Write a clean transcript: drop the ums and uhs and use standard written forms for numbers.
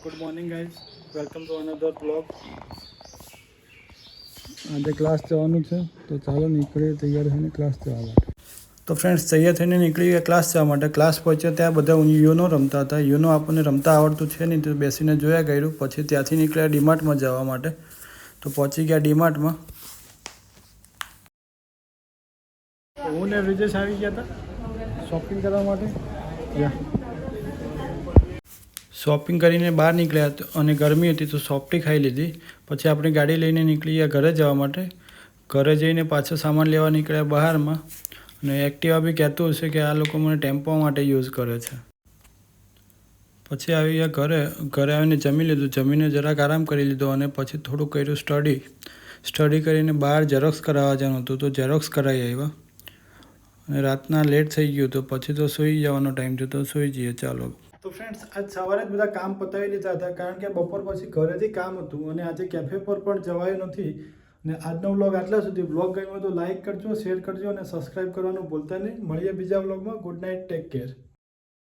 Good morning guys, welcome to another blog. આજે class જવાનું છે તો ચાલો નીકળીએ તૈયાર થઈને ક્લાસ જવા માટે. તો ફ્રેન્ડ્સ તૈયાર થઈને નીકળી ગયા ક્લાસ જવા માટે. ક્લાસ પહોંચ્યા ત્યાં બધા યુનો રમતા હતા. યુનો આપણને રમતા આવડતું છે નહીં તો બેસીને જોયા કર્યું. પછી ત્યાંથી નીકળ્યા ડીમાર્ટમાં જવા માટે. તો પહોંચી ગયા ડીમાર્ટમાં. હું ને વિજેશ આવી ગયા હતા શોપિંગ કરવા માટે. શોપિંગ કરીને બહાર નીકળ્યા અને ગરમી હતી તો સોફ્ટી ખાઈ લીધી. પછી આપણે ગાડી લઈને નીકળી ગયા ઘરે જવા માટે. ઘરે જઈને પાછો સામાન લેવા નીકળ્યા બહારમાં. અને એક્ટિવા બી કહેતું હશે કે આ લોકો મને ટેમ્પો માટે યુઝ કરે છે. પછી આવી ગયા ઘરે આવીને જમી લીધું. જમીને જરાક આરામ કરી લીધો અને પછી થોડું કર્યું સ્ટડી કરીને બહાર ઝેરોક્સ કરાવવા જવાનું હતું તો ઝેરોક્સ કરાવી આવ્યા. અને રાતના લેટ થઈ ગયું તો પછી તો સૂઈ જવાનો ટાઈમ થયો તો સૂઈ જઈએ. ચાલો. તો ફ્રેન્ડ્સ આજ સવારે જ બધા કામ પતાવી લીધા હતા કારણ કે બપોર પછી ઘરેથી કામ હતું અને આજે કેફે પર પણ જવાયું નથી. અને આજનો વ્લોગ આટલા સુધી. વ્લોગ ગમ્યો તો લાઇક કરજો, શેર કરજો અને સબસ્ક્રાઈબ કરવાનું ભૂલતા નહીં. મળીએ બીજા વ્લોગમાં. Good night, take care.